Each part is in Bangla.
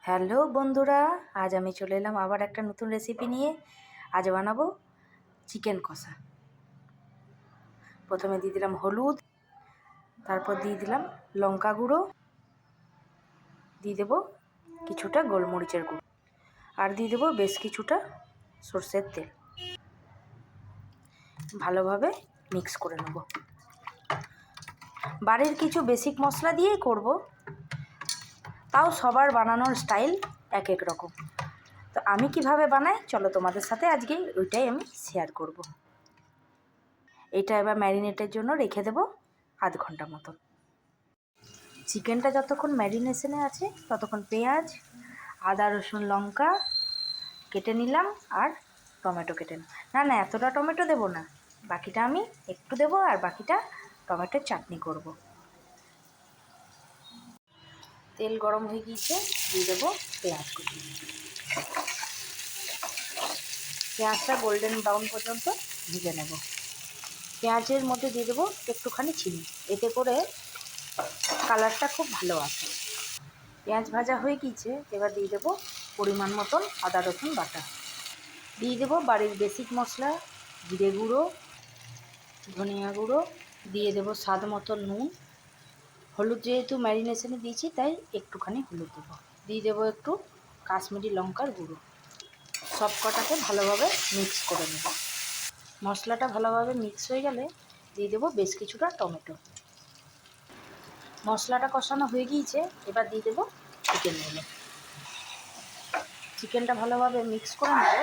হ্যালো বন্ধুরা, আজ আমি চলে এলাম আবার একটা নতুন রেসিপি নিয়ে। আজ বানাবো চিকেন কষা। প্রথমে দিয়ে দিলাম হলুদ, তারপর দিয়ে দিলাম লঙ্কা গুঁড়ো, দিয়ে দেবো কিছুটা গোলমরিচের গুঁড়ো, আর দিয়ে দেবো বেশ কিছুটা সর্ষের তেল। ভালোভাবে মিক্স করে নেব। বাড়ির কিছু বেসিক মশলা দিয়েই করব, তাও সবার বানানোর স্টাইল এক এক রকম। তো আমি কিভাবে বানাই চলো তোমাদের সাথে আজকে ওইটাই আমি শেয়ার করব। এটা এবার ম্যারিনেটের জন্য রেখে দেবো আধ ঘন্টা মতন। চিকেনটা যতক্ষণ ম্যারিনেশনে আছে ততক্ষণ পেঁয়াজ, আদা, রসুন, লঙ্কা কেটে নিলাম, আর টমেটো কেটে না এতটা টমেটো দেবো না, বাকিটা আমি একটু দেবো, আর বাকিটা টমেটোর চাটনি করব। তেল গরম হয়ে গিয়েছে, দিয়ে দেবো পেঁয়াজ কুচি। পেঁয়াজটা গোল্ডেন ব্রাউন পর্যন্ত ভেজে নেব। পেঁয়াজের মধ্যে দিয়ে দেবো একটুখানি চিনি, এতে করে কালারটা খুব ভালো আসে। পেঁয়াজ ভাজা হয়ে গিয়েছে, এবার দিয়ে দেবো পরিমাণ মতন আদা রসুন বাটা, দিয়ে দেবো বাড়ির বেসিক মশলা, জিরে গুঁড়ো, ধনিয়া গুঁড়ো, দিয়ে দেবো স্বাদ মতো নুন, হলুদ যেহেতু ম্যারিনেশনে দিয়েছি তাই একটুখানি হলুদ দেবো, দিয়ে দেবো একটু কাশ্মীরি লঙ্কার গুঁড়ো। সব কটাকে ভালোভাবে মিক্স করে নেব। মশলাটা ভালোভাবে মিক্স হয়ে গেলে দিয়ে দেবো বেশ কিছুটা টমেটো। মশলাটা কষানো হয়ে গিয়েছে, এবার দিয়ে দেবো চিকেনগুলো। চিকেনটা ভালোভাবে মিক্স করে নেব।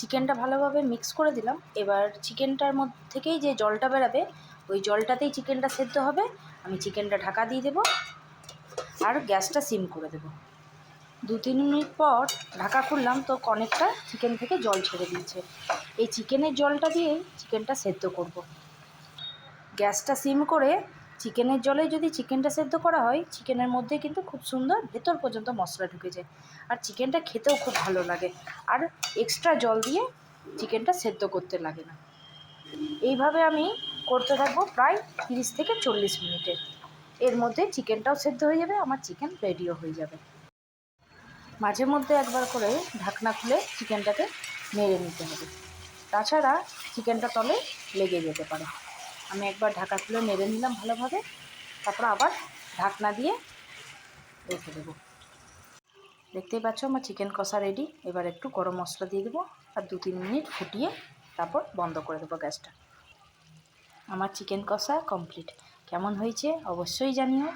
চিকেনটা ভালোভাবে মিক্স করে দিলাম। এবার চিকেনটার মধ্যে থেকেই যে জলটা বেরাবে, ওই জলটাতেই চিকেনটা সেদ্ধ হবে। আমি চিকেনটা ঢাকা দিয়ে দেবো আর গ্যাসটা সিম করে দেবো। 2-3 মিনিট পর ঢাকা খুললাম, তো অনেকটা চিকেন থেকে জল ছেড়ে দিয়েছে। এই চিকেনের জলটা দিয়েই চিকেনটা সেদ্ধ করব। গ্যাসটা সিম করে চিকেনের জলে যদি চিকেনটা সেদ্ধ করা হয়, চিকেনের মধ্যে কিন্তু খুব সুন্দর ভেতর পর্যন্ত মশলা ঢুকে যায়, আর চিকেনটা খেতেও খুব ভালো লাগে, আর এক্সট্রা জল দিয়ে চিকেনটা সেদ্ধ করতে লাগে না। এইভাবে আমি করতে থাকবো প্রায় 30 থেকে 40 মিনিটে। এর মধ্যে চিকেনটাও সেদ্ধ হয়ে যাবে, আমার চিকেন রেডিও হয়ে যাবে। মাঝে মধ্যে একবার করে ঢাকনা খুলে চিকেনটাকে নেড়ে নিতে হবে, তাছাড়া চিকেনটা তলে লেগে যেতে পারে। আমি একবার ঢাকা খুলে নেড়ে নিলাম ভালোভাবে, তারপর আবার ঢাকনা দিয়ে রেখে দেবো। দেখতেই পাচ্ছ আমার চিকেন কষা রেডি। এবার একটু গরম মশলা দিয়ে দেবো, আর 2-3 মিনিট ফুটিয়ে তারপর বন্ধ করে দেবো গ্যাসটা। আমার চিকেন কষা কমপ্লিট। কেমন হয়েছে অবশ্যই জানিও,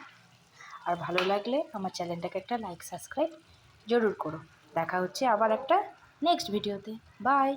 আর ভালো লাগলে আমার চ্যানেলটাকে একটা লাইক সাবস্ক্রাইব জরুর করো। দেখা হচ্ছে আবার একটা নেক্সট ভিডিওতে। বাই।